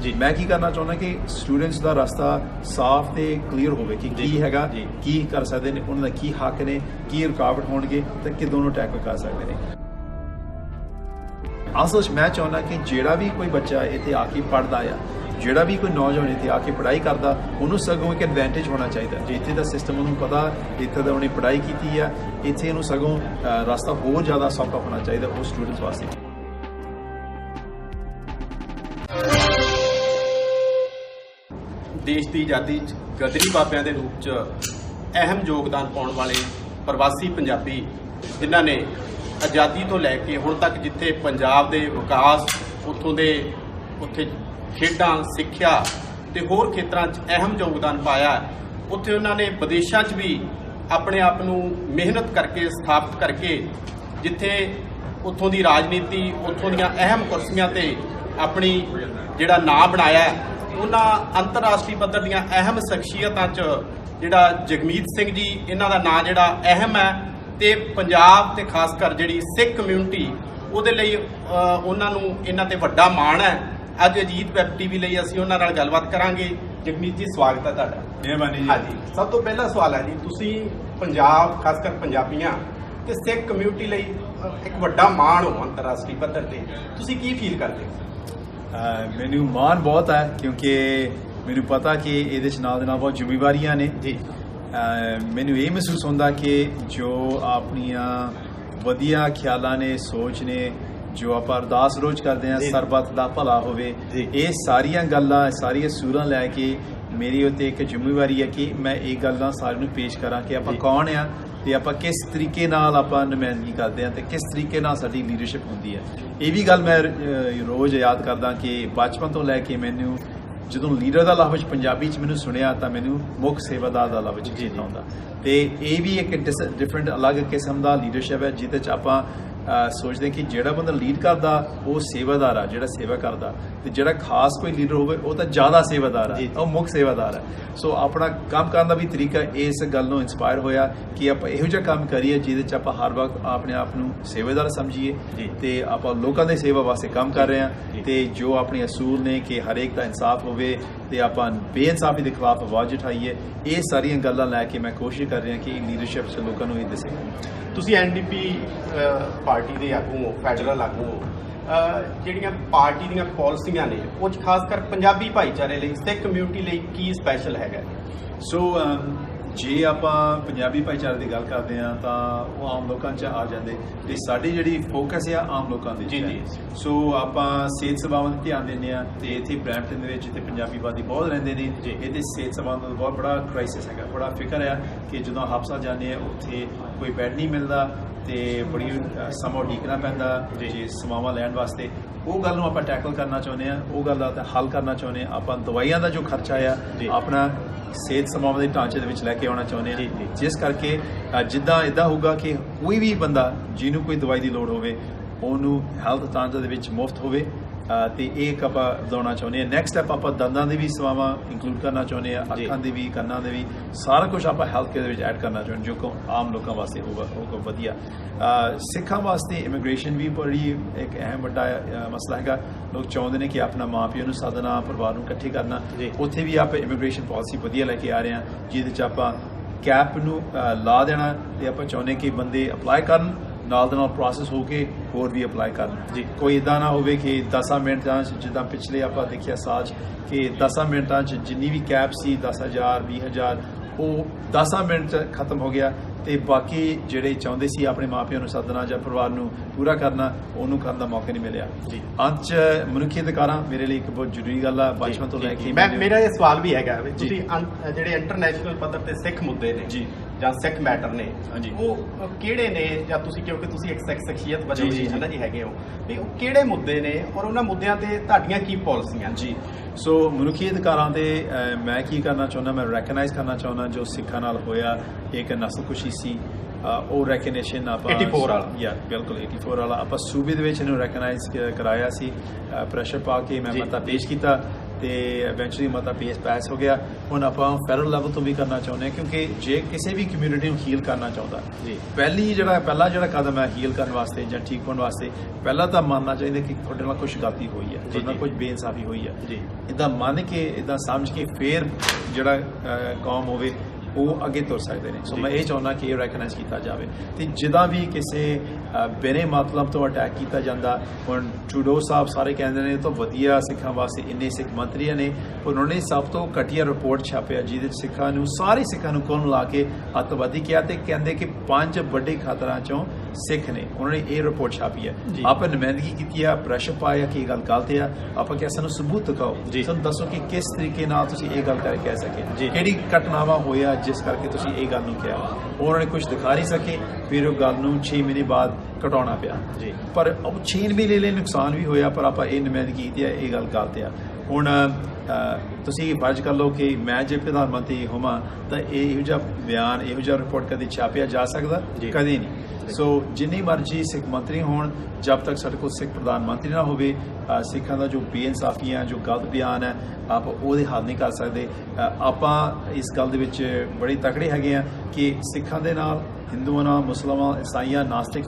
ਜੀ मैं की करना चाਹੁੰਦਾ कि स्टूडेंट्स ਦਾ ਰਸਤਾ ਸਾਫ਼ ਤੇ ਕਲੀਅਰ ਹੋਵੇ ਕਿ ਕੀ ਹੈਗਾ ਕੀ ਕਰ ਸਕਦੇ ਨੇ ਉਹਨਾਂ ਦਾ ਕੀ ਹੱਕ ਨੇ ਕੀ ਰੁਕਾਵਟ ਹੋਣਗੇ ਤੇ ਕਿਦੋਂ ਨੂੰ ਟੈਕਲ ਕਰ ਸਕਦੇ ਨੇ ਅਸਲ 'ਚ ਮੈਂ ਚਾਹੁੰਦਾ ਕਿ ਜਿਹੜਾ ਵੀ ਕੋਈ ਬੱਚਾ ਇੱਥੇ ਆ ਕੇ ਪੜ੍ਹਦਾ ਆ ਜਿਹੜਾ ਵੀ ਕੋਈ ਨੌਜਵਾਨ ਇੱਥੇ ਆ ਕੇ ਪੜ੍ਹਾਈ ਕਰਦਾ ਉਹਨੂੰ ਸਗੋਂ ਇੱਕ ਐਡਵਾਂਟੇਜ ਹੋਣਾ ਚਾਹੀਦਾ ਜੇ ਇੱਥੇ ਦਾ ਸਿਸਟਮ ਉਹਨੂੰ ਪਤਾ ਇੱਥੇ ਦਾ ਉਹਨੇ ਪੜ੍ਹਾਈ ਕੀਤੀ ਆ ਇੱਥੇ ਇਹਨੂੰ ਸਗੋਂ ਰਸਤਾ ਹੋਰ ਜ਼ਿਆਦਾ ਸੌਖਾ ਹੋਣਾ ਚਾਹੀਦਾ ਉਹ ਸਟੂਡੈਂਟਸ ਵਾਸਤੇ ਦੇਸ਼ ਦੀ ਆਜ਼ਾਦੀ 'ਚ ਗਦਰੀ ਬਾਬਿਆਂ ਦੇ ਰੂਪ 'ਚ ਅਹਿਮ ਯੋਗਦਾਨ ਪਾਉਣ ਵਾਲੇ ਪ੍ਰਵਾਸੀ ਪੰਜਾਬੀ ਜਿਨ੍ਹਾਂ ਨੇ ਆਜ਼ਾਦੀ ਤੋਂ ਲੈ ਕੇ ਹੁਣ ਤੱਕ ਜਿੱਥੇ ਪੰਜਾਬ ਦੇ ਵਿਕਾਸ ਉੱਥੇ ਖੇਡਾਂ ਸਿੱਖਿਆ ਤੇ ਹੋਰ ਖੇਤਰਾਂ 'ਚ ਅਹਿਮ ਯੋਗਦਾਨ ਪਾਇਆ ਉੱਥੇ ਉਹਨਾਂ ਨੇ ਵਿਦੇਸ਼ਾਂ 'ਚ ਵੀ ਆਪਣੇ ਆਪ ਨੂੰ ਮਿਹਨਤ ਕਰਕੇ ਸਥਾਪਿਤ ਕਰਕੇ ਜਿੱਥੇ ਉੱਥੋਂ ਦੀ ਰਾਜਨੀਤੀ ਉੱਥੋਂ ਦੀਆਂ ਅਹਿਮ ਕੁਰਸੀਆਂ ਤੇ ਆਪਣੀ ਜਿਹੜਾ ਨਾਂ ਬਣਾਇਆ ਉਹਨਾਂ ਅੰਤਰਰਾਸ਼ਟਰੀ ਪੱਧਰ ਦੀਆਂ ਅਹਿਮ ਸ਼ਖਸੀਅਤਾਂ 'ਚ ਜਿਹੜਾ ਜਗਮੀਤ ਸਿੰਘ ਜੀ ਇਹਨਾਂ ਦਾ ਨਾਂ ਜਿਹੜਾ ਅਹਿਮ ਹੈ ਤੇ ਪੰਜਾਬ ਤੇ ਖਾਸ ਕਰ ਜਿਹੜੀ ਸਿੱਖ ਕਮਿਊਨਿਟੀ ਉਹਦੇ ਲਈ ਉਹਨਾਂ ਨੂੰ ਇਹਨਾਂ ਤੇ ਵੱਡਾ ਮਾਣ ਹੈ ਅੱਜ ਅਜੀਤ ਵੈਬ ਟੀਵੀ ਲਈ ਅਸੀਂ ਉਹਨਾਂ ਨਾਲ ਗੱਲਬਾਤ ਕਰਾਂਗੇ ਜਗਮੀਤ ਜੀ ਸਵਾਗਤ ਹੈ ਤੁਹਾਡਾ ਮਿਹਰਬਾਨੀ ਜੀ ਹਾਂਜੀ ਸਭ ਤੋਂ ਪਹਿਲਾ ਸਵਾਲ ਹੈ ਜੀ ਤੁਸੀਂ ਪੰਜਾਬ ਖਾਸ ਕਰ ਪੰਜਾਬੀਆਂ ਤੇ ਸਿੱਖ ਕਮਿਊਨਿਟੀ ਲਈ ਇੱਕ ਵੱਡਾ ਮਾਣ ਹੋ ਅੰਤਰਰਾਸ਼ਟਰੀ ਪੱਧਰ ਤੇ ਤੁਸੀਂ ਕੀ ਫੀਲ ਕਰਦੇ ਹੋ ਮੈਨੂੰ ਮਾਣ ਬਹੁਤ ਹੈ ਕਿਉਂਕਿ ਮੈਨੂੰ ਪਤਾ ਕਿ ਇਹਦੇ 'ਚ ਨਾਲ ਦੇ ਨਾਲ ਬਹੁਤ ਜ਼ਿੰਮੇਵਾਰੀਆਂ ਨੇ ਜੀ ਮੈਨੂੰ ਇਹ ਮਹਿਸੂਸ ਹੁੰਦਾ ਕਿ ਜੋ ਆਪਣੀਆਂ ਵਧੀਆ ਖਿਆਲਾਂ ਨੇ ਸੋਚ ਨੇ ਜੋ ਆਪਾਂ ਅਰਦਾਸ ਰੋਜ਼ ਕਰਦੇ ਹਾਂ ਸਰਬੱਤ ਦਾ ਭਲਾ ਹੋਵੇ ਇਹ ਸਾਰੀਆਂ ਗੱਲਾਂ ਸਾਰੀਆਂ ਸੂਰਾਂ ਲੈ ਕੇ ਮੇਰੀ ਉੱਤੇ ਇੱਕ ਜ਼ਿੰਮੇਵਾਰੀ ਹੈ ਕਿ ਮੈਂ ਇਹ ਗੱਲਾਂ ਸਾਰਿਆਂ ਨੂੰ ਪੇਸ਼ ਕਰਾਂ ਕਿ ਆਪਾਂ ਕੌਣ ਆ ਤੇ ਆਪਾਂ ਕਿਸ ਤਰੀਕੇ ਨਾਲ ਆਪਾਂ ਨੁਮਾਇੰਦਗੀ ਕਰਦੇ ਹਾਂ ਤੇ ਕਿਸ ਤਰੀਕੇ ਨਾਲ ਸਾਡੀ ਲੀਡਰਸ਼ਿਪ ਹੁੰਦੀ ਹੈ ਇਹ ਵੀ ਗੱਲ ਮੈਂ ਰੋਜ਼ ਯਾਦ ਕਰਦਾ ਕਿ ਬਚਪਨ ਤੋਂ ਲੈ ਕੇ ਮੈਨੂੰ ਜਦੋਂ ਲੀਡਰ ਦਾ ਲਫ਼ਜ਼ ਪੰਜਾਬੀ 'ਚ ਮੈਨੂੰ ਸੁਣਿਆ ਤਾਂ ਮੈਨੂੰ ਮੁੱਖ ਸੇਵਾਦਾਰ ਦਾ ਲਫ਼ਜ਼ ਚੇਤਾ ਆਉਂਦਾ ਤੇ ਇਹ ਵੀ ਇੱਕ ਡਿਫਰੈਂਟ ਅਲੱਗ ਕਿਸਮ ਦਾ ਲੀਡਰਸ਼ਿਪ ਹੈ ਜਿਹਦੇ 'ਚ ਆਪਾਂ ਸੋਚਦੇ ਕਿ ਜਿਹੜਾ ਬੰਦਾ ਲੀਡ ਕਰਦਾ ਉਹ ਸੇਵਾਦਾਰ ਆ ਜਿਹੜਾ ਸੇਵਾ ਕਰਦਾ ਤੇ ਜਿਹੜਾ ਖਾਸ ਕੋਈ ਲੀਡਰ ਹੋਵੇ ਉਹ ਤਾਂ ਜ਼ਿਆਦਾ ਸੇਵਾਦਾਰ ਆ ਉਹ ਮੁੱਖ ਸੇਵਾਦਾਰ ਹੈ ਸੋ ਆਪਣਾ ਕੰਮ ਕਰਨ ਦਾ ਵੀ ਤਰੀਕਾ ਇਸ ਗੱਲ ਨੂੰ ਇਨਸਪਾਇਰ ਹੋਇਆ ਕਿ ਆਪਾਂ ਇਹੋ ਜਿਹਾ ਕੰਮ ਕਰੀਏ ਜਿਹਦੇ 'ਚ ਆਪਾਂ ਹਰ ਵਕਤ ਆਪਣੇ ਆਪ ਨੂੰ ਸੇਵਾਦਾਰ ਸਮਝੀਏ ਤੇ ਆਪਾਂ ਲੋਕਾਂ ਦੀ ਸੇਵਾ ਵਾਸਤੇ ਕੰਮ ਕਰ ਰਹੇ ਹਾਂ ਤੇ ਜੋ ਆਪਣੇ ਅਸੂਲ ਨੇ ਕਿ ਹਰੇਕ ਦਾ ਇਨਸਾਫ ਹੋਵੇ ਤੇ ਆਪਾਂ ਬੇਇਨਸਾਫੀ ਦੇ ਖਿਲਾਫ ਆਵਾਜ਼ ਉਠਾਈਏ ਇਹ ਸਾਰੀਆਂ ਗੱਲਾਂ ਲੈ ਕੇ ਮੈਂ ਕੋਸ਼ਿਸ਼ ਕਰ ਰਿਹਾ ਕਿ ਲੀਡਰਸ਼ਿਪ 'ਚ ਲੋਕਾਂ ਨੂੰ ਇਹ ਦੱਸੇ ਤੁਸੀਂ ਐਨਡੀਪੀ ਪਾਰਟੀ ਦੇ ਆਗੂ ਹੋ ਫੈਡਰਲ ਆਗੂ ਹੋ ਜਿਹੜੀਆਂ ਪਾਰਟੀ ਦੀਆਂ ਪਾਲਿਸੀਆਂ ਨੇ ਉਹ 'ਚ ਖਾਸ ਕਰ ਪੰਜਾਬੀ ਭਾਈਚਾਰੇ ਲਈ ਸਿੱਖ ਕਮਿਊਨਿਟੀ ਲਈ ਕੀ ਸਪੈਸ਼ਲ ਹੈਗਾ ਸੋ ਜੇ ਆਪਾਂ ਪੰਜਾਬੀ ਭਾਈਚਾਰੇ ਦੀ ਗੱਲ ਕਰਦੇ ਹਾਂ ਤਾਂ ਉਹ ਆਮ ਲੋਕਾਂ 'ਚ ਆ ਜਾਂਦੇ ਤੇ ਸਾਡੀ ਜਿਹੜੀ ਫੋਕਸ ਆ ਆਮ ਲੋਕਾਂ ਦੀ ਜੀ ਸੋ ਆਪਾਂ ਸਿਹਤ ਸੇਵਾਵਾਂ 'ਤੇ ਧਿਆਨ ਦਿੰਦੇ ਹਾਂ ਤੇ ਇੱਥੇ ਬਰੈਂਪਟਨ ਦੇ ਵਿੱਚ ਜਿੱਥੇ ਪੰਜਾਬੀਵਾਦੀ ਬਹੁਤ ਰਹਿੰਦੇ ਨੇ ਇਹਦੇ ਸਿਹਤ ਸੇਵਾਵਾਂ ਦਾ ਬਹੁਤ ਬੜਾ ਕ੍ਰਾਈਸਿਸ ਹੈਗਾ ਬੜਾ ਫਿਕਰ ਆ ਕਿ ਜਦੋਂ ਹਸਪਤਾਲ ਜਾਂਦੇ ਆ ਉੱਥੇ ਕੋਈ ਬੈੱਡ ਨਹੀਂ ਮਿਲਦਾ ਤੇ ਬੜੀ ਸਮਾਂ ਉਡੀਕਣਾ ਪੈਂਦਾ ਜੇ ਸੇਵਾਵਾਂ ਲੈਣ ਵਾਸਤੇ ਉਹ ਗੱਲ ਨੂੰ ਆਪਾਂ ਟੈਕਲ ਕਰਨਾ ਚਾਹੁੰਦੇ ਆ ਉਹ ਗੱਲ ਦਾ ਹੱਲ ਕਰਨਾ ਚਾਹੁੰਦੇ ਆ ਆਪਾਂ ਦਵਾਈਆਂ ਦਾ ਜੋ ਖਰਚਾ ਆ ਆਪਣਾ ਸਿਹਤ ਸੇਵਾਵਾਂ ਦੇ ਢਾਂਚੇ ਦੇ ਵਿੱਚ ਲੈ ਕੇ ਆਉਣਾ ਚਾਹੁੰਦੇ ਆ ਜਿਸ ਕਰਕੇ ਜਿੱਦਾਂ ਇੱਦਾਂ ਹੋਊਗਾ ਕਿ ਕੋਈ ਵੀ ਬੰਦਾ ਜਿਹਨੂੰ ਕੋਈ ਦਵਾਈ ਦੀ ਲੋੜ ਹੋਵੇ ਉਹਨੂੰ ਹੈਲਥ ਢਾਂਚੇ ਦੇ ਵਿੱਚ ਮੁਫਤ ਹੋਵੇ ਤੇ ਇਹ ਇੱਕ ਆਪਾਂ ਵਧਾਉਣਾ ਚਾਹੁੰਦੇ ਹਾਂ ਨੈਕਸਟ ਸਟੈਪ ਆਪਾਂ ਦੰਦਾਂ ਦੀ ਵੀ ਸੇਵਾਵਾਂ ਇੰਕਲੂਡ ਕਰਨਾ ਚਾਹੁੰਦੇ ਹਾਂ ਅੱਖਾਂ ਦੀ ਵੀ ਕੰਨਾਂ ਦੇ ਵੀ ਸਾਰਾ ਕੁਝ ਆਪਾਂ ਹੈਲਥ ਕੇਅਰ ਦੇ ਵਿੱਚ ਐਡ ਕਰਨਾ ਚਾਹੁੰਦੇ ਜੋ ਕਿ ਆਮ ਲੋਕਾਂ ਵਾਸਤੇ ਹੋਊਗਾ ਉਹ ਵਧੀਆ ਸਿੱਖਾਂ ਵਾਸਤੇ ਇਮੀਗ੍ਰੇਸ਼ਨ ਵੀ ਬੜੀ ਇੱਕ ਅਹਿਮ ਵੱਡਾ ਮਸਲਾ ਹੈਗਾ ਲੋਕ ਚਾਹੁੰਦੇ ਨੇ ਕਿ ਆਪਣਾ ਮਾਂ ਪਿਓ ਨੂੰ ਸੱਦਣਾ ਪਰਿਵਾਰ ਨੂੰ ਇਕੱਠੇ ਕਰਨਾ ਉੱਥੇ ਵੀ ਆਪਾਂ ਇਮੀਗ੍ਰੇਸ਼ਨ ਪਾਲਿਸੀ ਵਧੀਆ ਲੈ ਕੇ ਆ ਰਹੇ ਹਾਂ ਜਿਹਦੇ 'ਚ ਆਪਾਂ ਕੈਪ ਨੂੰ ਲਾ ਦੇਣਾ ਤੇ ਆਪਾਂ ਚਾਹੁੰਦੇ ਕਿ ਬੰਦੇ ਅਪਲਾਈ ਕਰਨ ਨਾਲ ਦੇ ਨਾਲ ਪ੍ਰੋਸੈਸ ਹੋ ਕੇ ਹੋਰ ਵੀ ਅਪਲਾਈ ਕਰਨ ਕੋਈ ਇੱਦਾਂ ਨਾ ਹੋਵੇ ਕਿ 10 ਮਿੰਟਾਂ 'ਚ ਜਿੱਦਾਂ ਪਿਛਲੇ ਆਪਾਂ ਦੇਖਿਆ ਸਾਲ 'ਚ ਕਿ 10 ਮਿੰਟਾਂ 'ਚ ਜਿੰਨੀ ਵੀ ਕੈਪ ਸੀ 10,000 20,000 ਉਹ 10 ਮਿੰਟ 'ਚ ਖਤਮ ਹੋ ਗਿਆ ਤੇ ਬਾਕੀ ਜਿਹੜੇ ਚਾਹੁੰਦੇ ਸੀ ਆਪਣੇ ਮਾਪਿਆਂ ਨੂੰ ਸੱਦਣਾ ਜਾਂ ਪਰਿਵਾਰ ਨੂੰ ਪੂਰਾ ਕਰਨਾ ਉਹਨੂੰ ਕਰਨ ਦਾ ਮੌਕਾ ਨਹੀਂ ਮਿਲਿਆ ਅੰਤ 'ਚ ਮਨੁੱਖੀ ਅਧਿਕਾਰਾਂ ਮੇਰੇ ਲਈ ਇੱਕ ਬਹੁਤ ਜ਼ਰੂਰੀ ਗੱਲ ਆ ਬਚਪਨ ਤੋਂ ਲੈ ਕੇ ਮੇਰਾ ਇਹ ਸਵਾਲ ਵੀ ਹੈਗਾ ਤੁਸੀਂ ਜਿਹੜੇ ਇੰਟਰਨੈਸ਼ਨਲ ਪੱਧਰ ਤੇ ਸਿੱਖ ਮੁੱਦੇ ਨੇ ਜਾਂ ਸਿੱਖ ਮੈਟਰ ਨੇ ਉਹ ਕਿਹੜੇ ਨੇ ਜਾਂ ਤੁਸੀਂ ਕਿਉਂਕਿ ਤੁਸੀਂ ਇੱਕ ਸਿੱਖ ਸ਼ਖਸੀਅਤ ਵਜੋਂ ਜੀ ਹੈਗੇ ਹੋ ਵੀ ਉਹ ਕਿਹੜੇ ਮੁੱਦੇ ਨੇ ਔਰ ਉਹਨਾਂ ਮੁੱਦਿਆਂ ਤੇ ਤੁਹਾਡੀਆਂ ਕੀ ਪਾਲਿਸੀਆਂ ਸੋ ਮਨੁੱਖੀ ਅਧਿਕਾਰਾਂ ਤੇ ਮੈਂ ਕੀ ਕਰਨਾ ਚਾਹੁੰਦਾ ਮੈਂ ਰੈਕਗਨਾਈਜ਼ ਕਰਨਾ ਚਾਹੁੰਦਾ ਜੋ ਸਿੱਖਾਂ ਨਾਲ ਹੋਇਆ ਇੱਕ ਨਸਲਕੁਸ਼ੀ ਸੀ ਉਹ ਰੈਕਗਨੇਸ਼ਨ ਆਪਾਂ 84 ਵਾਲਾ ਬਿਲਕੁਲ 84 ਵਾਲਾ ਆਪਾਂ ਸੂਬੇ ਦੇ ਵਿੱਚ ਇਹਨੂੰ ਰੈਕਗਨਾਈਜ਼ ਕਰਾਇਆ ਸੀ ਪ੍ਰੈਸ਼ਰ ਪਾ ਕੇ ਮੈਂ ਮਤਾ ਪੇਸ਼ ਕੀਤਾ ਤੇ ਇਵੈਂਚੁਅਲੀ ਮਤਾ ਪਾਸ ਹੋ ਗਿਆ। ਹੁਣ ਆਪਾਂ ਫੈਡਰਲ ਲੈਵਲ ਤੋਂ ਵੀ ਕਰਨਾ ਚਾਹੁੰਦੇ ਹਾਂ, ਕਿਉਂਕਿ ਜੇ ਕਿਸੇ ਵੀ ਕਮਿਊਨਿਟੀ ਨੂੰ ਹੀਲ ਕਰਨਾ ਚਾਹੁੰਦਾ ਜੀ, ਪਹਿਲਾ ਜਿਹੜਾ ਕਦਮ ਹੈ ਹੀਲ ਕਰਨ ਵਾਸਤੇ ਜਾਂ ਠੀਕ ਹੋਣ ਵਾਸਤੇ, ਪਹਿਲਾਂ ਤਾਂ ਮੰਨਣਾ ਚਾਹੀਦਾ ਕਿ ਤੁਹਾਡੇ ਨਾਲ ਕੁਝ ਗਲਤੀ ਹੋਈ ਹੈ, ਤੁਹਾਡੇ ਨਾਲ ਕੁਝ ਬੇਇਨਸਾਫੀ ਹੋਈ ਹੈ ਜੀ। ਇੱਦਾਂ ਮੰਨ ਕੇ ਇੱਦਾਂ ਸਮਝ ਕੇ ਫੇਰ ਜਿਹੜਾ ਕੌਮ ਹੋਵੇ ਉਹ ਅੱਗੇ ਤੁਰ ਸਕਦੇ ਨੇ। ਸੋ ਮੈਂ ਇਹ ਚਾਹੁੰਦਾ ਕਿ ਇਹ ਰੈਕਗਨਾਈਜ਼ ਕੀਤਾ ਜਾਵੇ। ਤੇ ਜਿੱਦਾਂ ਵੀ ਕਿਸੇ ਬਿਨੇ ਮਤਲਬ ਤੋਂ ਅਟੈਕ ਕੀਤਾ ਜਾਂਦਾ, ਹੁਣ ਟਰੂਡੋ ਸਾਹਿਬ ਸਾਰੇ ਕਹਿੰਦੇ ਨੇ ਤਾਂ ਵਧੀਆ ਸਿੱਖਾਂ ਵਾਸਤੇ ਇੰਨੇ ਸਿੱਖ ਮੰਤਰੀਆਂ ਨੇ, ਉਹਨਾਂ ਨੇ ਸਭ ਤੋਂ ਘਟੀਆ ਰਿਪੋਰਟ ਛਾਪਿਆ ਜਿਹਦੇ ਵਿੱਚ ਸਿੱਖਾਂ ਨੂੰ ਸਾਰੇ ਸਿੱਖਾਂ ਨੂੰ ਕੁੱਲ ਮਿਲਾ ਕੇ ਅੱਤਵਾਦੀ ਕਿਹਾ ਤੇ ਕਹਿੰਦੇ ਕਿ 5 ਵੱਡੇ ਖਤਰਾਂ ਚੋਂ ਸਿੱਖ ਨੇ। ਉਹਨਾਂ ਨੇ ਇਹ ਰਿਪੋਰਟ ਛਾਪੀ ਹੈ। ਆਪਾਂ ਨੁਮਾਇੰਦਗੀ ਕੀਤੀ ਆ, ਪ੍ਰੈਸ਼ਰ ਪਾਇਆ ਕਿ ਇਹ ਗੱਲ ਗਲਤ ਆ। ਆਪਾਂ ਕਿਹਾ ਸਾਨੂੰ ਸਬੂਤ ਦਿਖਾਓ, ਸਾਨੂੰ ਦੱਸੋ ਕਿ ਕਿਸ ਤਰੀਕੇ ਨਾਲ ਤੁਸੀਂ ਇਹ ਗੱਲ ਕਰਕੇ ਕਹਿ ਸਕੇ, ਕਿਹੜੀ ਘਟਨਾਵਾਂ ਹੋਇਆ ਜਿਸ ਕਰਕੇ ਤੁਸੀਂ ਇਹ ਗੱਲ ਨੂੰ ਕਿਹਾ। ਉਹਨਾਂ ਨੇ ਕੁਝ ਦਿਖਾ ਨਹੀਂ ਸਕੇ, ਫਿਰ ਉਹ ਗੱਲ ਨੂੰ 6 ਮਹੀਨੇ ਬਾਅਦ ਘਟਾਉਣਾ ਪਿਆ। ਪਰ ਉਹ 6 ਮਹੀਨੇ ਲਈ ਨੁਕਸਾਨ ਵੀ ਹੋਇਆ, ਪਰ ਆਪਾਂ ਇਹ ਨੁਮਾਇੰਦਗੀ ਕੀਤੀ ਹੈ, ਇਹ ਗੱਲ ਗਲਤ ਆ। ਹੁਣ ਤੁਸੀਂ ਫਰਜ਼ ਕਰ ਲਓ ਕਿ ਮੈਂ ਜੇ ਪ੍ਰਧਾਨ ਮੰਤਰੀ ਹੋਵਾਂ ਤਾਂ ਇਹੋ ਜਿਹਾ ਬਿਆਨ, ਇਹੋ ਜਿਹਾ ਰਿਪੋਰਟ ਕਦੇ ਛਾਪਿਆ ਜਾ ਸਕਦਾ? ਕਦੇ ਨਹੀਂ। ਸੋ ਜਿੰਨੀ ਮਰਜ਼ੀ ਸਿੱਖ ਮੰਤਰੀ ਹੋਣ, ਜਦ ਤੱਕ ਸਾਡੇ ਕੋਲ ਸਿੱਖ ਪ੍ਰਧਾਨ ਮੰਤਰੀ ਨਾ ਹੋਵੇ, ਸਿੱਖਾਂ ਦਾ ਜੋ ਬੇਇਨਸਾਫੀ ਹੈ, ਜੋ ਗਲਤ ਬਿਆਨ ਹੈ, ਆਪਾਂ ਉਹਦੇ ਹੱਲ ਨਹੀਂ ਕਰ ਸਕਦੇ। ਆਪਾਂ ਇਸ ਗੱਲ ਦੇ ਵਿੱਚ ਬੜੇ ਤਕੜੇ ਹੈਗੇ ਆ ਕਿ ਸਿੱਖਾਂ ਦੇ ਨਾਲ, ਹਿੰਦੂਆਂ ਨਾਲ, ਮੁਸਲਮਾਨਾਂ, ਈਸਾਈਆਂ, ਨਾਸਤਿਕ,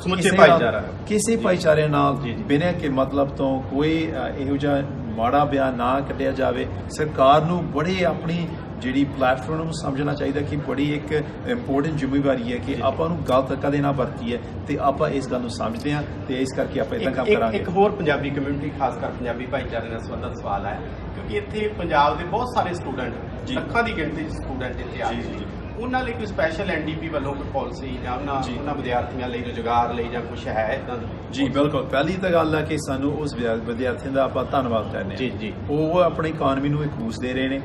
ਕਿਸੇ ਭਾਈਚਾਰੇ ਨਾਲ ਬਿਨਾਂ ਕਿ ਮਤਲਬ ਤੋਂ ਕੋਈ ਇਹੋ ਜਿਹਾ ਮਾੜਾ ਬਿਆਨ ਨਾ ਕੱਢਿਆ ਜਾਵੇ। ਸਰਕਾਰ ਨੂੰ ਬੜੇ ਆਪਣੀ ਜਿਹੜੀ ਪਲੇਟਫਾਰਮ ਨੂੰ ਸਮਝਣਾ ਚਾਹੀਦਾ ਕਿ ਬੜੀ ਇੱਕ ਇੰਪੋਰਟੈਂਟ ਜ਼ਿੰਮੇਵਾਰੀ ਹੈ ਕਿ ਆਪਾਂ ਨੂੰ ਗਲਤ ਕਦੇ ਨਾ ਵਰਤੀ ਹੈ, ਤੇ ਆਪਾਂ ਇਸ ਗੱਲ ਨੂੰ ਸਮਝਦੇ ਹਾਂ ਤੇ ਇਸ ਕਰਕੇ ਆਪਾਂ ਇਦਾਂ ਕੰਮ ਕਰਾਂਗੇ। ਇੱਕ ਹੋਰ ਪੰਜਾਬੀ ਕਮਿਊਨਿਟੀ, ਖਾਸ ਕਰ ਪੰਜਾਬੀ ਭਾਈਚਾਰੇ ਨਾਲ ਸੰਬੰਧਿਤ ਸਵਾਲ ਹੈ, ਕਿਉਂਕਿ ਇੱਥੇ ਪੰਜਾਬ ਦੇ ਬਹੁਤ ਸਾਰੇ ਸਟੂਡੈਂਟ, ਲੱਖਾਂ ਦੀ ਗਿਣਤੀ 'ਚ ਸਟੂਡੈਂਟ ਇੱਥੇ ਆ ਰਹੇ ਨੇ, ਉਹਨਾਂ ਲਈ ਕੋਈ ਸਪੈਸ਼ਲ ਐਨਡੀਪੀ ਵੱਲੋਂ ਕੋਈ ਪਾਲਿਸੀ ਜਾਂ ਉਹਨਾਂ ਵਿਦਿਆਰਥੀਆਂ ਲਈ ਰੁਜ਼ਗਾਰ ਲਈ ਜਾਂ ਕੁਝ ਹੈ ਇੱਦਾਂ ਦੀ? ਜੀ ਬਿਲਕੁਲ। ਪਹਿਲੀ ਤਾਂ ਗੱਲ ਹੈ ਕਿ ਸਾਨੂੰ ਉਸ ਵਿਦਿਆਰਥੀਆਂ ਦਾ ਆਪਾਂ ਧੰਨਵਾਦ ਕਰਨੇ ਹਾਂ। ਉਹ ਆਪਣੀ ਇਕਾਨਮੀ ਨੂੰ ਇੱਕ ਬੂਸਟ ਦੇ ਰਹੇ ਨੇ,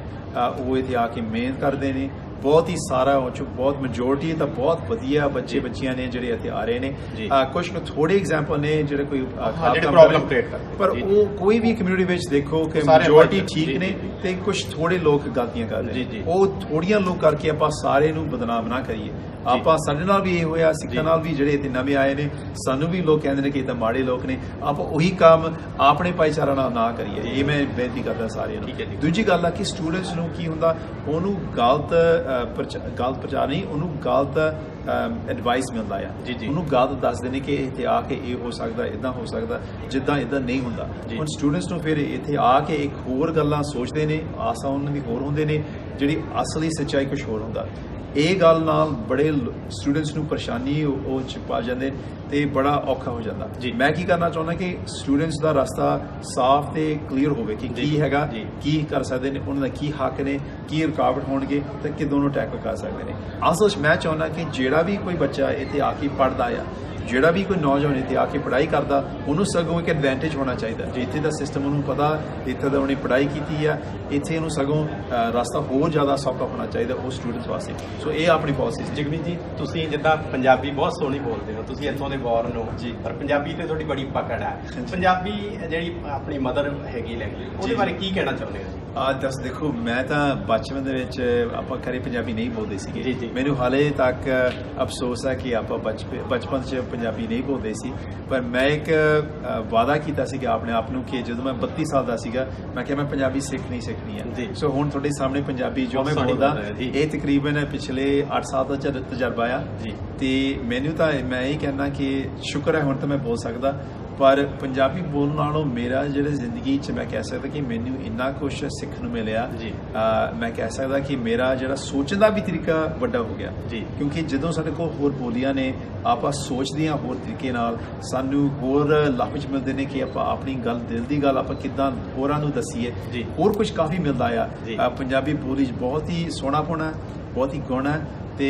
ਉਹ ਇੱਥੇ ਆ ਕੇ ਮਿਹਨਤ ਕਰਦੇ ਨੇ। ਬਹੁਤ ਹੀ ਸਾਰਾ ਉਹ 'ਚੋਂ ਬਹੁਤ ਮੈਜੋਰਟੀ ਤਾਂ ਬਹੁਤ ਵਧੀਆ ਬੱਚੇ ਬੱਚੀਆਂ ਨੇ ਜਿਹੜੇ ਇੱਥੇ ਆ ਰਹੇ ਨੇ। ਕੁਝ ਥੋੜੇ ਐਗਜ਼ਾਮਪਲ ਨੇ ਜਿਹੜੇ ਕੋਈ ਪ੍ਰੋਬਲਮ ਕ੍ਰੀਏਟ ਕਰਦੇ, ਪਰ ਉਹ ਕੋਈ ਵੀ ਕਮਿਊਨਿਟੀ ਵਿੱਚ ਦੇਖੋ ਕਿ ਮੈਜੋਰਟੀ ਠੀਕ ਨੇ ਤੇ ਕੁਝ ਥੋੜੇ ਲੋਕ ਗਲਤੀਆਂ ਕਰਦੇ ਨੇ। ਉਹ ਥੋੜੀਆਂ ਲੋਕ ਕਰਕੇ ਆਪਾਂ ਸਾਰੇ ਨੂੰ ਬਦਨਾਮ ਨਾ ਕਰੀਏ। ਆਪਾਂ ਸਾਡੇ ਨਾਲ ਵੀ ਇਹ ਹੋਇਆ, ਸਿੱਖਾਂ ਨਾਲ ਵੀ, ਜਿਹੜੇ ਇੱਥੇ ਨਵੇਂ ਆਏ ਨੇ, ਸਾਨੂੰ ਵੀ ਲੋਕ ਕਹਿੰਦੇ ਨੇ ਕਿ ਇਹ ਤਾਂ ਮਾੜੇ ਲੋਕ ਨੇ। ਆਪਾਂ ਉਹੀ ਕੰਮ ਆਪਣੇ ਭਾਈਚਾਰਾ ਨਾਲ ਨਾ ਕਰੀਏ, ਇਹ ਮੈਂ ਬੇਨਤੀ ਕਰਦਾ ਸਾਰਿਆਂ ਨੂੰ। ਦੂਜੀ ਗੱਲ ਆ ਕਿ ਸਟੂਡੈਂਟਸ ਨੂੰ ਕੀ ਹੁੰਦਾ, ਉਹਨੂੰ ਗਲਤ ਪ੍ਰਚਾਰ ਨਹੀਂ, ਉਹਨੂੰ ਗਲਤ ਐਡਵਾਈਸ ਮਿਲਦਾ ਆ। ਉਹਨੂੰ ਗਲਤ ਦੱਸਦੇ ਨੇ ਕਿ ਇੱਥੇ ਆ ਕੇ ਇਹ ਹੋ ਸਕਦਾ, ਇੱਦਾਂ ਹੋ ਸਕਦਾ, ਜਿੱਦਾਂ ਇੱਦਾਂ ਨਹੀਂ ਹੁੰਦਾ। ਹੁਣ ਸਟੂਡੈਂਟਸ ਨੂੰ ਫਿਰ ਇੱਥੇ ਆ ਕੇ ਇੱਕ ਹੋਰ ਗੱਲਾਂ ਸੋਚਦੇ ਨੇ, ਆਸਾਂ ਉਹਨਾਂ ਦੀ ਹੋਰ ਹੁੰਦੇ ਨੇ, ਜਿਹੜੀ ਅਸਲੀ ਸੱਚਾਈ ਕੁਝ ਹੋਰ ਹੁੰਦਾ। ਇਹ ਗੱਲ ਨਾਲ ਬੜੇ ਸਟੂਡੈਂਟਸ ਨੂੰ ਪਰੇਸ਼ਾਨੀ ਉਹ ਚ ਪਾ ਜਾਂਦੇ ਤੇ ਬੜਾ ਔਖਾ ਹੋ ਜਾਂਦਾ। ਮੈਂ ਕੀ ਕਰਨਾ ਚਾਹੁੰਦਾ ਕਿ ਸਟੂਡੈਂਟਸ ਦਾ ਰਸਤਾ ਸਾਫ਼ ਤੇ ਕਲੀਅਰ ਹੋਵੇ ਕਿ ਕੀ ਹੈਗਾ, ਕੀ ਕਰ ਸਕਦੇ ਨੇ, ਉਹਨਾਂ ਦਾ ਕੀ ਹੱਕ ਨੇ, ਕੀ ਰੁਕਾਵਟ ਹੋਣਗੇ ਤੇ ਕਿਦੋਂ ਨੂੰ ਟੈਕਲ ਕਰ ਸਕਦੇ ਨੇ। ਅਸਲ 'ਚ ਮੈਂ ਚਾਹੁੰਦਾ ਕਿ ਜਿਹੜਾ ਵੀ ਕੋਈ ਬੱਚਾ ਇੱਥੇ ਆ ਕੇ ਪੜ੍ਹਦਾ ਆ, ਜਿਹੜਾ ਵੀ ਕੋਈ ਨੌਜਵਾਨ ਇੱਥੇ ਆ ਕੇ ਪੜ੍ਹਾਈ ਕਰਦਾ, ਉਹਨੂੰ ਸਗੋਂ ਇੱਕ ਐਡਵਾਂਟੇਜ ਹੋਣਾ ਚਾਹੀਦਾ। ਜੇ ਇੱਥੇ ਦਾ ਸਿਸਟਮ ਉਹਨੂੰ ਪਤਾ, ਇੱਥੇ ਦਾ ਉਹਨੇ ਪੜ੍ਹਾਈ ਕੀਤੀ ਆ, ਇੱਥੇ ਉਹਨੂੰ ਸਗੋਂ ਰਸਤਾ ਹੋਰ ਜ਼ਿਆਦਾ ਸੌਖਾ ਹੋਣਾ ਚਾਹੀਦਾ ਉਹ ਸਟੂਡੈਂਟਸ ਵਾਸਤੇ। ਸੋ ਇਹ ਆਪਣੀ ਪਾਲਿਸੀ। ਜਗਮੀਤ ਜੀ, ਤੁਸੀਂ ਜਿੱਦਾਂ ਪੰਜਾਬੀ ਬਹੁਤ ਸੋਹਣੀ ਬੋਲਦੇ ਹੋ, ਤੁਸੀਂ ਇੱਥੋਂ ਦੇ ਬੋਰਨ ਹੋ ਜੀ, ਪਰ ਪੰਜਾਬੀ ਤੇ ਤੁਹਾਡੀ ਬੜੀ ਪਕੜ ਹੈ। ਪੰਜਾਬੀ ਜਿਹੜੀ ਆਪਣੀ ਮਦਰ ਹੈਗੀ ਲੈਂਗੁਏਜ, ਉਹਦੇ ਬਾਰੇ ਕੀ ਕਹਿਣਾ ਚਾਹੁੰਦੇ ਹੋ? ਦੇਖੋ, ਮੈਂ ਤਾਂ ਬਚਪਨ ਦੇ ਵਿੱਚ ਆਪਾਂ ਘਰੇ ਪੰਜਾਬੀ ਨਹੀਂ ਬੋਲਦੇ ਸੀਗੇ। ਮੈਨੂੰ ਹਾਲੇ ਤੱਕ ਅਫਸੋਸ ਹੈ ਕਿ ਆਪਾਂ ਬਚਪਨ 'ਚ ਪੰਜਾਬੀ ਨਹੀਂ ਬੋਲਦੇ ਸੀ। ਪਰ ਮੈਂ ਇੱਕ ਵਾਅਦਾ ਕੀਤਾ ਸੀਗਾ ਆਪਣੇ ਆਪ ਨੂੰ ਕਿ ਜਦੋਂ ਮੈਂ 32 ਸਾਲ ਦਾ ਸੀਗਾ, ਮੈਂ ਕਿਹਾ ਮੈਂ ਪੰਜਾਬੀ ਸਿੱਖਣੀ ਹੈ। ਸੋ ਹੁਣ ਤੁਹਾਡੇ ਸਾਹਮਣੇ ਪੰਜਾਬੀ ਜੋ ਮੈਂ ਬੋਲਦਾ, ਇਹ ਤਕਰੀਬਨ ਪਿਛਲੇ 8 ਸਾਲ ਦਾ ਤਜਰਬਾ ਆ। ਤੇ ਮੈਨੂੰ ਤਾਂ ਮੈਂ ਇਹ ਕਹਿਣਾ ਕਿ ਸ਼ੁਕਰ ਹੈ ਹੁਣ ਤਾਂ ਮੈਂ ਬੋਲ ਸਕਦਾ। ਪਰ ਪੰਜਾਬੀ ਬੋਲਣ ਨਾਲੋਂ ਮੇਰਾ ਜਿਹੜੇ ਜ਼ਿੰਦਗੀ 'ਚ ਮੈਂ ਕਹਿ ਸਕਦਾ ਕਿ ਮੈਨੂੰ ਇੰਨਾ ਕੁਝ ਸਿੱਖਣ ਨੂੰ ਮਿਲਿਆ। ਮੈਂ ਕਹਿ ਸਕਦਾ ਕਿ ਮੇਰਾ ਜਿਹੜਾ ਸੋਚਣ ਦਾ ਵੀ ਤਰੀਕਾ ਵੱਡਾ ਹੋ ਗਿਆ। ਕਿਉਂਕਿ ਜਦੋਂ ਸਾਡੇ ਕੋਲ ਹੋਰ ਬੋਲੀਆਂ ਨੇ, ਆਪਾਂ ਸੋਚਦੇ ਹਾਂ ਹੋਰ ਤਰੀਕੇ ਨਾਲ, ਸਾਨੂੰ ਹੋਰ ਲਫ਼ਜ਼ ਮਿਲਦੇ ਨੇ ਕਿ ਆਪਾਂ ਆਪਣੀ ਗੱਲ, ਦਿਲ ਦੀ ਗੱਲ ਆਪਾਂ ਕਿੱਦਾਂ ਹੋਰਾਂ ਨੂੰ ਦੱਸੀਏ। ਹੋਰ ਕੁਝ ਕਾਫੀ ਮਿਲਦਾ ਆ। ਪੰਜਾਬੀ ਬੋਲੀ 'ਚ ਬਹੁਤ ਹੀ ਸੋਹਣਾਪਣ ਹੈ, ਬਹੁਤ ਹੀ ਗੁਣ ਹੈ। ਤੇ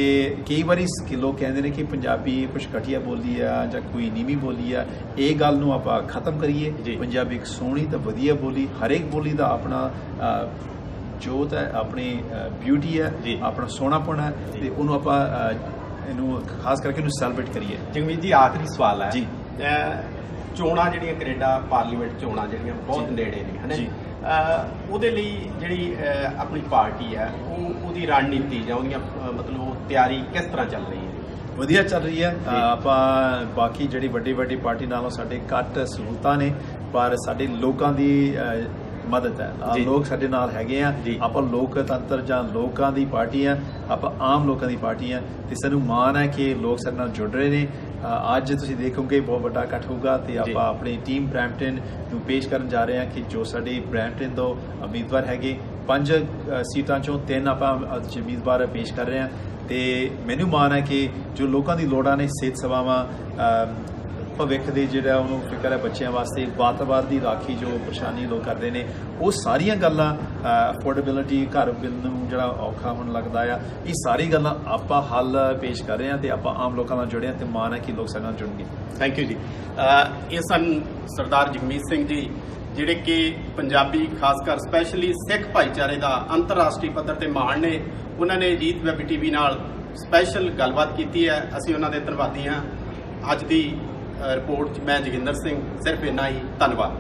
ਕਈ ਵਾਰੀ ਲੋਕ ਕਹਿੰਦੇ ਨੇ ਕਿ ਪੰਜਾਬੀ ਕੁਝ ਘਟੀਆ ਬੋਲੀ ਆ ਜਾਂ ਕੋਈ ਨੀਵੀਂ ਬੋਲੀ ਆ। ਇਹ ਗੱਲ ਨੂੰ ਆਪਾਂ ਖਤਮ ਕਰੀਏ। ਪੰਜਾਬੀ ਇੱਕ ਸੋਹਣੀ ਤਾਂ ਵਧੀਆ ਬੋਲੀ, ਹਰੇਕ ਬੋਲੀ ਦਾ ਆਪਣਾ ਜੋਤ ਹੈ, ਆਪਣੀ ਬਿਊਟੀ ਹੈ, ਆਪਣਾ ਸੋਹਣਾਪਣ ਹੈ, ਤੇ ਉਹਨੂੰ ਆਪਾਂ ਇਹਨੂੰ ਖਾਸ ਕਰਕੇ ਇਹਨੂੰ ਸੈਲੀਬ੍ਰੇਟ ਕਰੀਏ। ਜਗਮੀਤ ਜੀ, ਆਖਰੀ ਸਵਾਲ ਹੈ। ਚੋਣਾਂ ਜਿਹੜੀਆਂ ਕੈਨੇਡਾ ਪਾਰਲੀਮੈਂਟ ਚੋਣਾਂ ਜਿਹੜੀਆਂ ਬਹੁਤ ਨੇੜੇ ਨੇ, ਹੈ ਨਾ, ਉਹਦੇ ਲਈ ਜਿਹੜੀ ਆਪਣੀ ਪਾਰਟੀ ਹੈ, ਉਹਦੀ ਰਣਨੀਤੀ ਜਾਂ ਉਹਦੀਆਂ ਮਤਲਬ ਉਹ ਤਿਆਰੀ ਕਿਸ ਤਰ੍ਹਾਂ ਚੱਲ ਰਹੀ ਹੈ? ਵਧੀਆ ਚੱਲ ਰਹੀ ਹੈ। ਆਪਾਂ ਬਾਕੀ ਜਿਹੜੀ ਵੱਡੀ ਪਾਰਟੀ ਨਾਲੋਂ ਸਾਡੇ ਘੱਟ ਸਹੂਲਤਾਂ ਨੇ, ਪਰ ਸਾਡੇ ਲੋਕਾਂ ਦੀ ਮਦਦ ਹੈ ਜੀ। ਲੋਕ ਸਾਡੇ ਨਾਲ ਹੈਗੇ ਆ ਜੀ। ਆਪਾਂ ਲੋਕਤੰਤਰ ਜਾਂ ਲੋਕਾਂ ਦੀ ਪਾਰਟੀ ਆ ਆਪਾਂ ਆਮ ਲੋਕਾਂ ਦੀ ਪਾਰਟੀ ਆ ਤੇ ਸਾਨੂੰ ਮਾਣ ਹੈ ਕਿ ਲੋਕ ਸਾਡੇ ਨਾਲ ਜੁੜ ਰਹੇ ਨੇ ਅੱਜ ਤੁਸੀਂ ਦੇਖੋਗੇ ਬਹੁਤ ਵੱਡਾ ਇਕੱਠ ਹੋਊਗਾ ਤੇ ਆਪਾਂ ਆਪਣੀ ਟੀਮ ਬਰੈਂਪਟਨ ਨੂੰ ਪੇਸ਼ ਕਰਨ ਜਾ ਰਹੇ ਹਾਂ ਕਿ ਜੋ ਸਾਡੇ ਬਰੈਂਪਟਨ ਤੋਂ ਉਮੀਦਵਾਰ ਹੈਗੇ 5 ਸੀਟਾਂ ਚੋਂ 3 ਆਪਾਂ ਅੱਜ ਉਮੀਦਵਾਰ ਪੇਸ਼ ਕਰ ਰਹੇ ਹਾਂ ਤੇ ਮੈਨੂੰ ਮਾਣ ਹੈ ਕਿ ਜੋ ਲੋਕਾਂ ਦੀ ਲੋੜਾਂ ਨੇ ਸਿਹਤ ਸੇਵਾਵਾਂ ਭਵਿੱਖ ਦੇ ਜਿਹੜਾ ਉਹਨੂੰ ਫਿਕਰ ਹੈ ਬੱਚਿਆਂ ਵਾਸਤੇ ਵਾਤਾਵਰਨ ਦੀ ਰਾਖੀ ਜੋ ਪਰੇਸ਼ਾਨੀ ਲੋਕ ਕਰਦੇ ਨੇ ਉਹ ਸਾਰੀਆਂ ਗੱਲਾਂ ਅਫੋਰਡੇਬਿਲਿਟੀ ਘਰ ਬਿੱਲ ਨੂੰ ਜਿਹੜਾ ਔਖਾ ਹੋਣ ਲੱਗਦਾ ਆ ਇਹ ਸਾਰੀ ਗੱਲਾਂ ਆਪਾਂ ਹੱਲ ਪੇਸ਼ ਕਰ ਰਹੇ ਹਾਂ ਤੇ ਆਪਾਂ ਆਮ ਲੋਕਾਂ ਨਾਲ ਜੁੜੇ ਹਾਂ ਤੇ ਮਾਣ ਹੈ ਕਿ ਲੋਕ ਸਾਡੇ ਨਾਲ ਜੁੜਨਗੇ। ਥੈਂਕ ਯੂ ਜੀ। ਇਹ ਸਨ ਸਰਦਾਰ ਜਗਮੀਤ ਸਿੰਘ ਜੀ ਜਿਹੜੇ ਕਿ ਪੰਜਾਬੀ ਖਾਸ ਕਰ ਸਪੈਸ਼ਲੀ ਸਿੱਖ ਭਾਈਚਾਰੇ ਦਾ ਅੰਤਰਰਾਸ਼ਟਰੀ ਪੱਧਰ ਤੇ ਮਾਣ ਨੇ। ਉਹਨਾਂ ਨੇ ਅਜੀਤ ਵੈਬ ਟੀਵੀ ਨਾਲ ਸਪੈਸ਼ਲ ਗੱਲਬਾਤ ਕੀਤੀ ਹੈ, ਅਸੀਂ ਉਹਨਾਂ ਦੇ ਧੰਨਵਾਦੀ ਹਾਂ। ਅੱਜ ਦੀ ਰਿਪੋਰਟ 'ਚ ਮੈਂ ਜੋਗਿੰਦਰ ਸਿੰਘ, ਸਿਰਫ ਇੰਨਾ ਹੀ, ਧੰਨਵਾਦ।